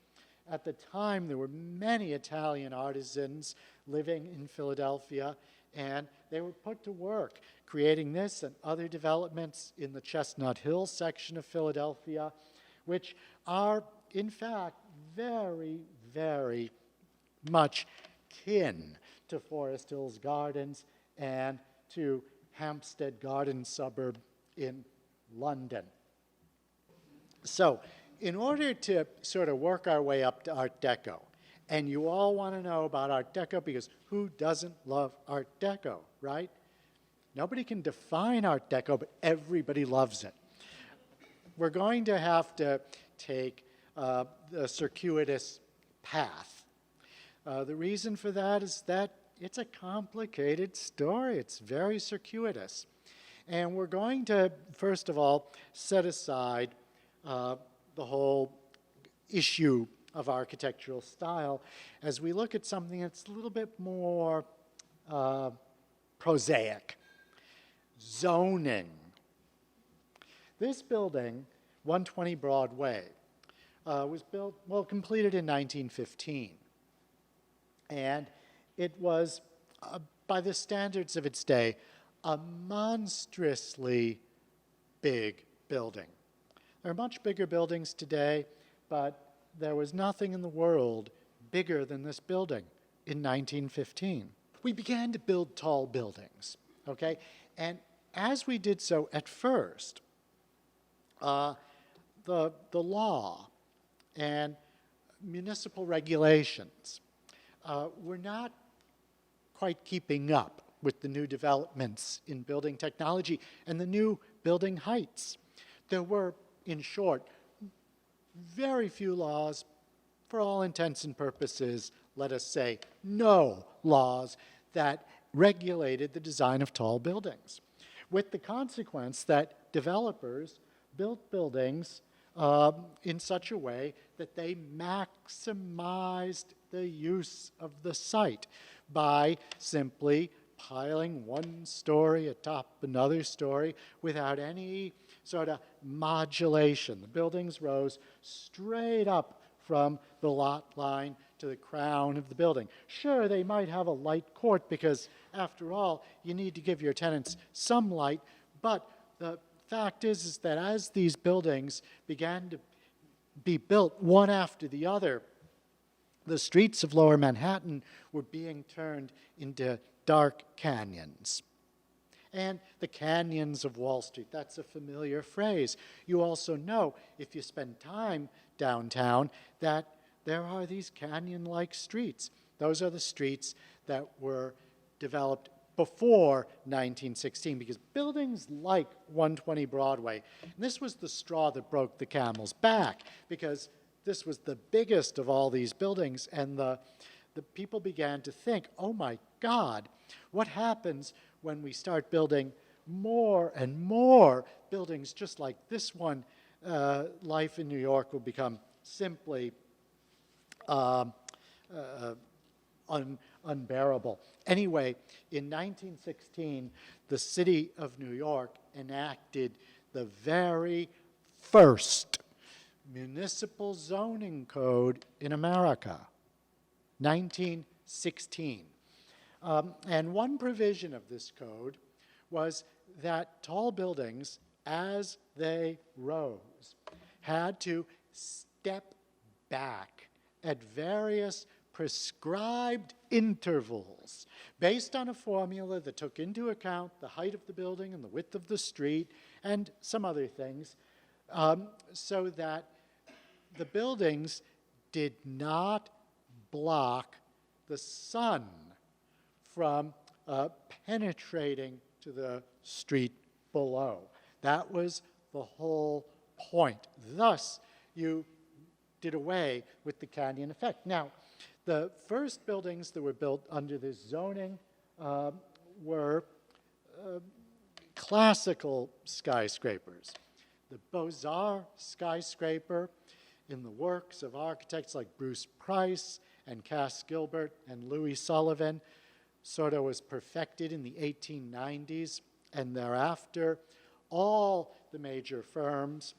At the time, there were many Italian artisans living in Philadelphia, and they were put to work creating this and other developments in the Chestnut Hill section of Philadelphia, which are, in fact, very, very much kin to Forest Hills Gardens and to Hampstead Garden suburb in London. So, in order to sort of work our way up to Art Deco, and you all want to know about Art Deco because who doesn't love Art Deco, right? Nobody can define Art Deco, but everybody loves it. We're going to have to take a circuitous path. The reason for that is that it's a complicated story. It's very circuitous. And we're going to, first of all, set aside the whole issue of architectural style as we look at something that's a little bit more prosaic. Zoning. This building, 120 Broadway, was built, well, completed in 1915. And it was, by the standards of its day, a monstrously big building. There are much bigger buildings today, but there was nothing in the world bigger than this building in 1915. We began to build tall buildings, okay? And as we did so at first, the law and municipal regulations were not quite keeping up with the new developments in building technology and the new building heights. There were, in short, very few laws, for all intents and purposes, let us say, no laws that regulated the design of tall buildings, with the consequence that developers built buildings in such a way that they maximized the use of the site by simply piling one story atop another story without any sort of modulation. The buildings rose straight up from the lot line to the crown of the building. Sure, they might have a light court because, after all, you need to give your tenants some light, but the fact is that as these buildings began to be built one after the other, the streets of Lower Manhattan were being turned into dark canyons. And the canyons of Wall Street, that's a familiar phrase. You also know, if you spend time downtown, that there are these canyon-like streets. Those are the streets that were developed before 1916, because buildings like 120 Broadway, and this was the straw that broke the camel's back, because this was the biggest of all these buildings, and the people began to think, oh my God, what happens when we start building more and more buildings just like this one? Life in New York will become simply unbearable. Anyway, in 1916, the city of New York enacted the very first municipal zoning code in America, 1916. And one provision of this code was that tall buildings, as they rose, had to step back at various prescribed intervals based on a formula that took into account the height of the building and the width of the street and some other things, so that the buildings did not block the sun from penetrating to the street below. That was the whole point. Thus, you did away with the canyon effect. Now, the first buildings that were built under this zoning were classical skyscrapers. The Beaux-Arts skyscraper, in the works of architects like Bruce Price and Cass Gilbert and Louis Sullivan, sort of was perfected in the 1890s, and thereafter all the major firms,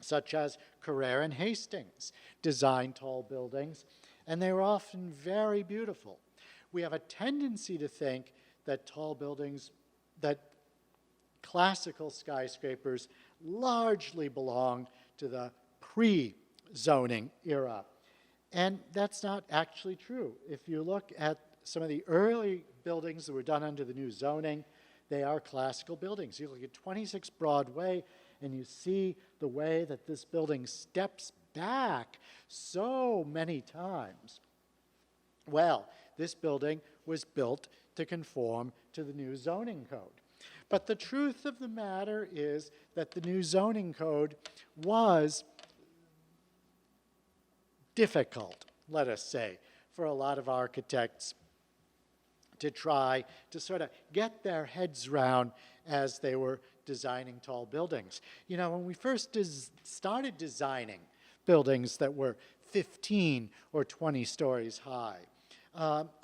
such as Carrere and Hastings, designed tall buildings, and they were often very beautiful. We have a tendency to think that tall buildings, that classical skyscrapers largely belong to the pre-zoning era. And that's not actually true. If you look at some of the early buildings that were done under the new zoning, they are classical buildings. You look at 26 Broadway, and you see the way that this building steps back so many times. Well, this building was built to conform to the new zoning code. But the truth of the matter is that the new zoning code was difficult, let us say, for a lot of architects to try to sort of get their heads around as they were designing tall buildings. You know, when we first started designing buildings that were 15 or 20 stories high,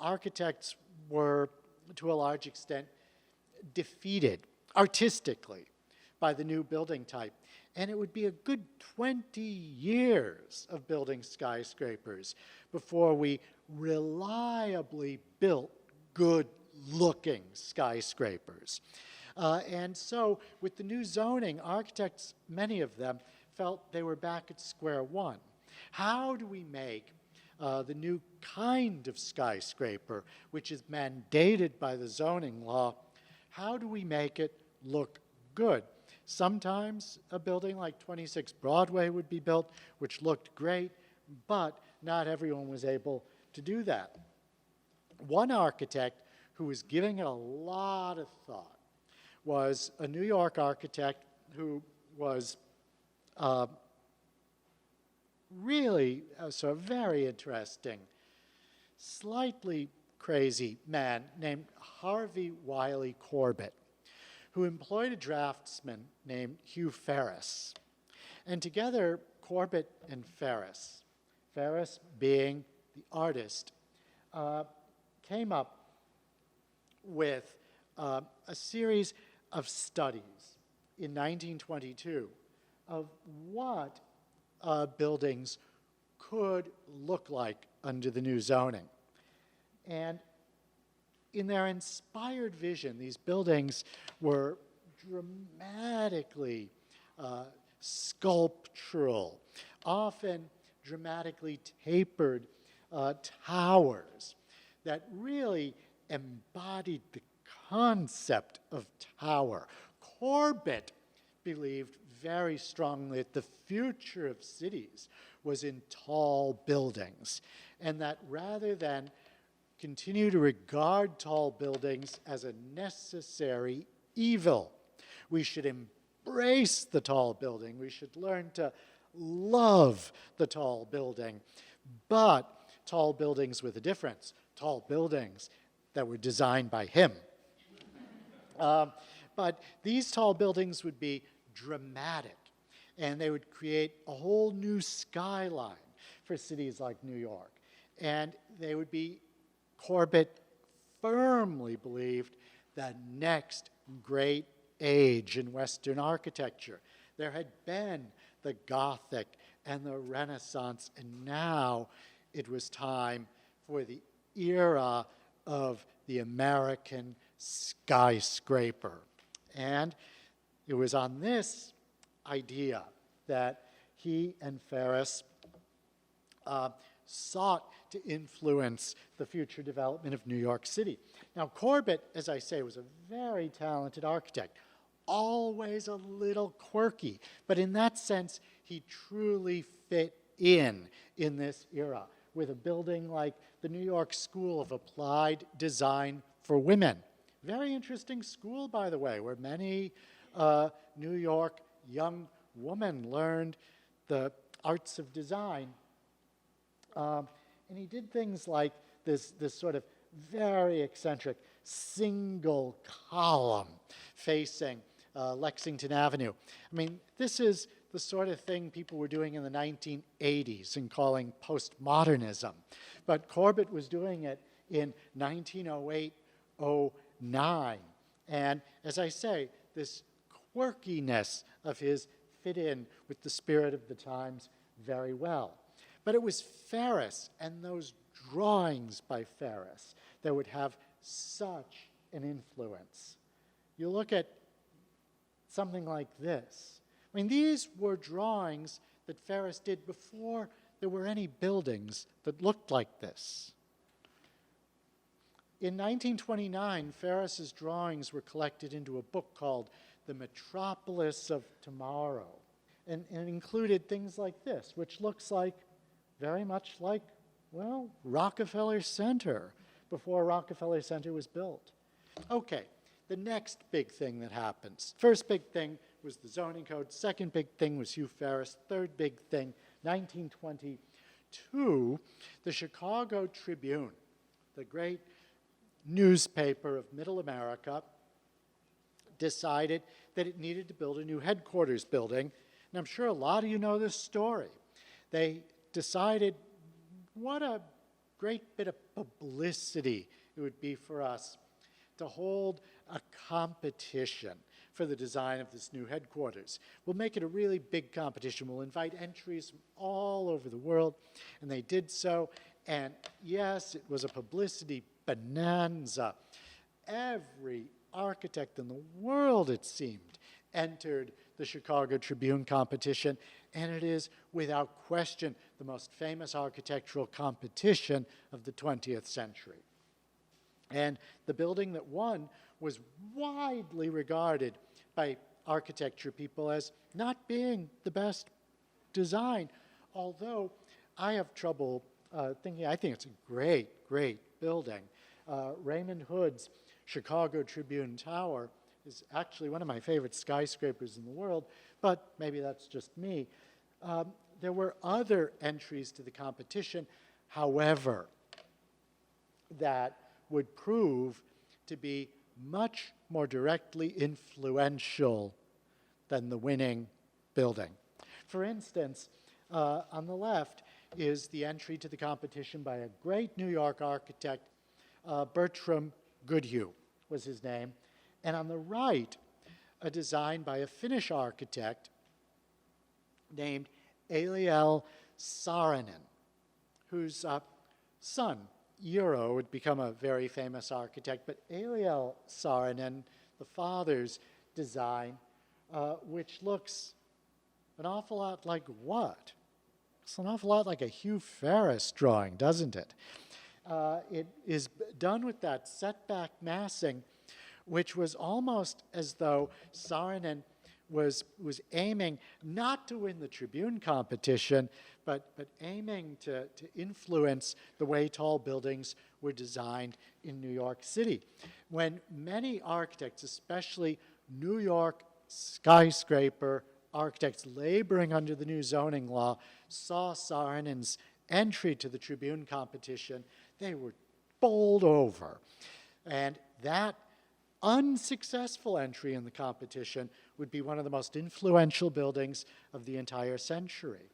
architects were, to a large extent, defeated artistically by the new building type. And it would be a good 20 years of building skyscrapers before we reliably built good-looking skyscrapers. And so with the new zoning, architects, many of them, felt they were back at square one. How do we make the new kind of skyscraper, which is mandated by the zoning law, how do we make it look good? Sometimes a building like 26 Broadway would be built, which looked great, but not everyone was able to do that. One architect who was giving it a lot of thought was a New York architect who was really a very interesting, slightly crazy man named Harvey Wiley Corbett, who employed a draftsman named Hugh Ferris. And together, Corbett and Ferris being the artist, came up with a series of studies in 1922 of what buildings could look like under the new zoning. And in their inspired vision, these buildings were dramatically sculptural, often dramatically tapered towers that really embodied the concept of tower. Corbett believed very strongly that the future of cities was in tall buildings, and that rather than continue to regard tall buildings as a necessary evil, we should embrace the tall building. We should learn to love the tall building, but tall buildings with a difference, tall buildings that were designed by him. But these tall buildings would be dramatic, and they would create a whole new skyline for cities like New York. And they would be, Corbett firmly believed, the next great age in Western architecture. There had been the Gothic and the Renaissance, and now it was time for the era of the American skyscraper. And it was on this idea that he and Ferris sought to influence the future development of New York City. Now, Corbett, as I say, was a very talented architect, always a little quirky, but in that sense, he truly fit in this era with a building like the New York School of Applied Design for Women. Very interesting school, by the way, where many New York young women learned the arts of design. And he did things like this sort of very eccentric single column facing Lexington Avenue. I mean, this is the sort of thing people were doing in the 1980s and calling postmodernism. But Corbett was doing it in 1908, 09. And as I say, this quirkiness of his fit in with the spirit of the times very well. But it was Ferris and those drawings by Ferris that would have such an influence. You look at something like this. I mean, these were drawings that Ferris did before there were any buildings that looked like this. In 1929, Ferris's drawings were collected into a book called The Metropolis of Tomorrow, and included things like this, which looks like, very much like, well, Rockefeller Center, before Rockefeller Center was built. Okay, the next big thing that happens. First big thing was the zoning code. Second big thing was Hugh Ferris. Third big thing, 1922, the Chicago Tribune, the great newspaper of Middle America, decided that it needed to build a new headquarters building. And I'm sure a lot of you know this story. They decided what a great bit of publicity it would be for us to hold a competition for the design of this new headquarters. We'll make it a really big competition. We'll invite entries from all over the world, and they did so. And yes, it was a publicity bonanza. Every architect in the world, it seemed, entered the Chicago Tribune competition, and it is, without question, the most famous architectural competition of the 20th century. And the building that won was widely regarded by architecture people as not being the best design, although I have trouble thinking, I think it's a great, great building. Raymond Hood's Chicago Tribune Tower is actually one of my favorite skyscrapers in the world, but maybe that's just me. There were other entries to the competition, however, that would prove to be much more directly influential than the winning building. For instance, on the left is the entry to the competition by a great New York architect, Bertram Goodhue was his name, and on the right, a design by a Finnish architect named Eliel Saarinen, whose son, Eero, would become a very famous architect. But Eliel Saarinen, the father's design, which looks an awful lot like what? It's an awful lot like a Hugh Ferris drawing, doesn't it? It is done with that setback massing, which was almost as though Saarinen was aiming not to win the Tribune competition, but aiming to influence the way tall buildings were designed in New York City. When many architects, especially New York skyscraper architects laboring under the new zoning law, saw Saarinen's entry to the Tribune competition, they were bowled over. And that unsuccessful entry in the competition would be one of the most influential buildings of the entire century.